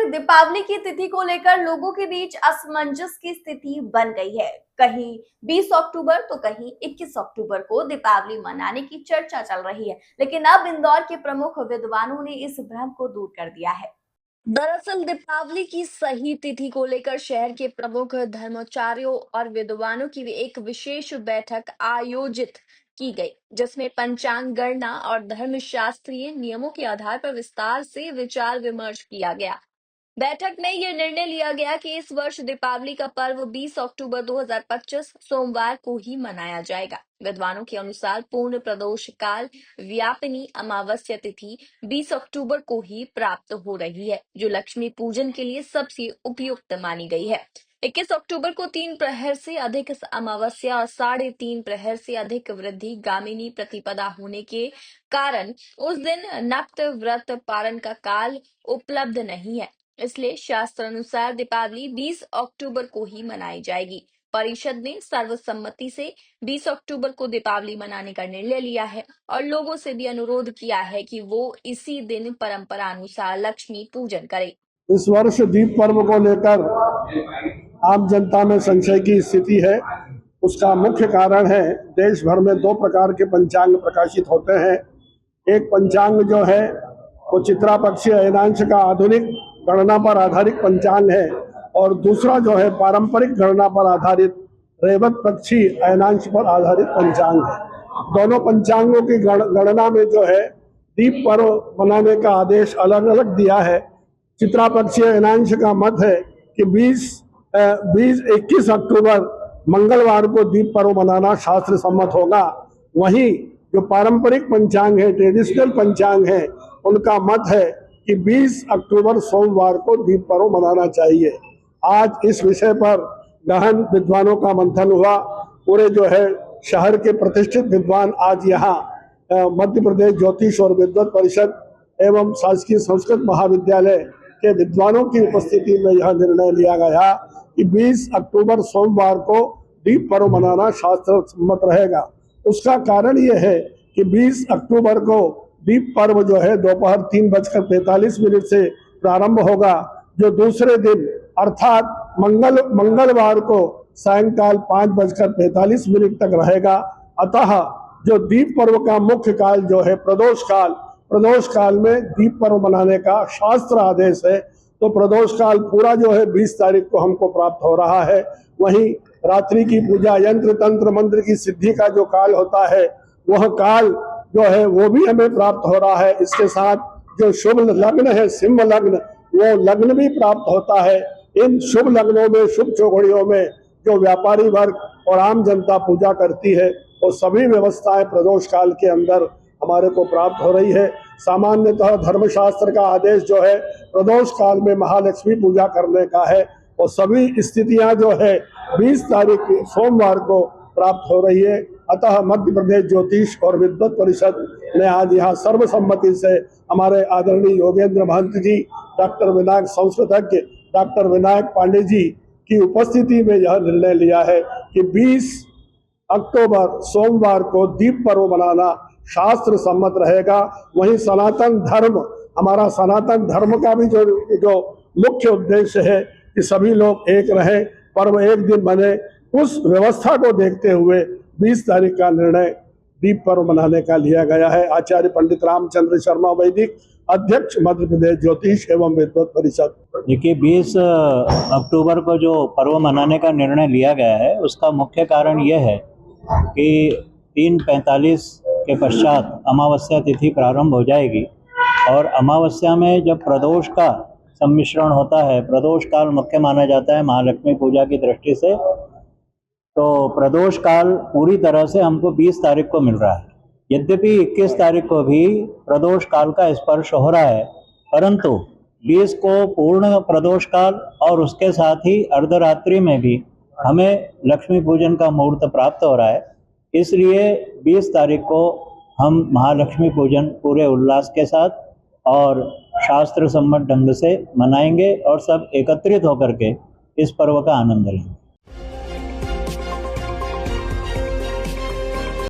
लेकर दीपावली की तिथि को लेकर लोगों के बीच असमंजस की स्थिति बन गई है। कहीं 20 अक्टूबर तो कहीं 21 अक्टूबर को दीपावली मनाने की चर्चा चल रही है, लेकिन अब इंदौर के प्रमुख विद्वानों ने इस भ्रम को दूर कर दिया है। दरअसल दीपावली की सही तिथि को लेकर शहर के प्रमुख धर्माचार्यों और विद्वानों की एक विशेष बैठक आयोजित की गई, जिसमें पंचांग गणना और धर्मशास्त्रीय नियमों के आधार पर विस्तार से विचार विमर्श किया गया। बैठक में यह निर्णय लिया गया कि इस वर्ष दीपावली का पर्व 20 अक्टूबर 2025 सोमवार को ही मनाया जाएगा। विद्वानों के अनुसार पूर्ण प्रदोष काल व्यापिनी अमावस्या तिथि 20 अक्टूबर को ही प्राप्त हो रही है, जो लक्ष्मी पूजन के लिए सबसे उपयुक्त मानी गई है। 21 अक्टूबर को 3 प्रहर से अधिक अमावस्या और 3.5 प्रहर से अधिक वृद्धि गामिनी प्रतिपदा होने के कारण उस दिन नक्त व्रत पारण का काल उपलब्ध नहीं है। इसलिए शास्त्र अनुसार दीपावली 20 अक्टूबर को ही मनाई जाएगी। परिषद ने सर्वसम्मति से 20 अक्टूबर को दीपावली मनाने का निर्णय लिया है और लोगों से भी अनुरोध किया है कि वो इसी दिन परंपरा अनुसार लक्ष्मी पूजन करें। इस वर्ष दीप पर्व को लेकर आम जनता में संशय की स्थिति है। उसका मुख्य कारण है, देश भर में 2 प्रकार के पंचांग प्रकाशित होते हैं। एक पंचांग जो है वो चित्रा पक्षी अयनांश का आधुनिक गणना पर आधारित पंचांग है, और दूसरा जो है पारंपरिक गणना पर आधारित रेवत पक्षी अयनांश पर आधारित पंचांग है। दोनों पंचांगों की गणना में जो है दीप पर्व मनाने का आदेश अलग अलग दिया है। चित्रा पक्षी अयनांश का मत है कि 21 अक्टूबर मंगलवार को दीप पर्व मनाना शास्त्र सम्मत होगा। वहीं जो पारंपरिक पंचांग है, ट्रेडिशनल पंचांग है, उनका मत है कि 20 अक्टूबर सोमवार को दीप पर्व मनाना चाहिए। आज इस विषय पर गहन विद्वानों का मंथन हुआ। पूरे जो है शहर के प्रतिष्ठित विद्वान आज यहाँ मध्य प्रदेश ज्योतिष और विद्वत परिषद एवं शासकीय संस्कृत महाविद्यालय के विद्वानों की उपस्थिति में यह निर्णय लिया गया कि 20 अक्टूबर सोमवार को दीप पर्व मनाना शास्त्र सम्मत रहेगा। उसका कारण यह है कि 20 अक्टूबर को दीप पर्व जो है दोपहर 3:45 से प्रारंभ होगा, जो दूसरे दिन अर्थात मंगलवार को सायंकाल 5:45 तक रहेगा। अतः जो दीप पर्व का मुख्य काल जो है प्रदोष काल में दीप पर्व मनाने का शास्त्र आदेश है। तो प्रदोष काल पूरा जो है 20 तारीख को हमको प्राप्त हो रहा है। वहीं रात्रि की पूजा, यंत्र तंत्र मंत्र की सिद्धि का जो काल होता है, वह काल जो है वो भी हमें प्राप्त हो रहा है। इसके साथ जो शुभ लग्न है, सिंह लग्न, वो लग्न भी प्राप्त होता है। इन शुभ लग्नों में, शुभ चौघड़ियों में जो व्यापारी वर्ग और आम जनता पूजा करती है, वो सभी व्यवस्थाएं प्रदोष काल के अंदर हमारे को प्राप्त हो रही है। सामान्यतः धर्मशास्त्र का आदेश जो है प्रदोष काल में महालक्ष्मी पूजा करने का है, और सभी स्थितियां जो है 20 तारीख सोमवार को प्राप्त हो रही है। अतः मध्य प्रदेश ज्योतिष और विद्वत परिषद ने आज यहाँ सर्वसम्मति से हमारे आदरणीय योगेंद्र महंत जी, डॉक्टर विनायक संस्कृतज्ञ डॉक्टर विनायक पांडे जी की उपस्थिति में यह निर्णय लिया है कि 20 अक्टूबर सोमवार को दीप पर्व मनाना शास्त्र सम्मत रहेगा। वहीं हमारा सनातन धर्म का भी जो मुख्य उद्देश्य है कि सभी लोग एक रहें, पर्व एक दिन बने, उस व्यवस्था को देखते हुए 20 तारीख का निर्णय दीप पर्व मनाने का लिया गया है। आचार्य पंडित रामचंद्र शर्मा वैदिक, अध्यक्ष मध्य प्रदेश ज्योतिष एवं विद्वत परिषद। देखिए, 20 अक्टूबर को जो पर्व मनाने का निर्णय लिया गया है, उसका मुख्य कारण यह है कि 3:45 के पश्चात अमावस्या तिथि प्रारंभ हो जाएगी, और अमावस्या में जब प्रदोष का सम्मिश्रण होता है, प्रदोष काल मुख्य माना जाता है महालक्ष्मी पूजा की दृष्टि से, तो प्रदोष काल पूरी तरह से हमको 20 तारीख को मिल रहा है। यद्यपि 21 तारीख को भी प्रदोष काल का स्पर्श हो रहा है, परंतु 20 को पूर्ण प्रदोष काल और उसके साथ ही अर्धरात्रि में भी हमें लक्ष्मी पूजन का मुहूर्त प्राप्त हो रहा है। इसलिए 20 तारीख को हम महालक्ष्मी पूजन पूरे उल्लास के साथ और शास्त्र सम्मत ढंग से मनाएंगे और सब एकत्रित होकर के इस पर्व का आनंद लेंगे।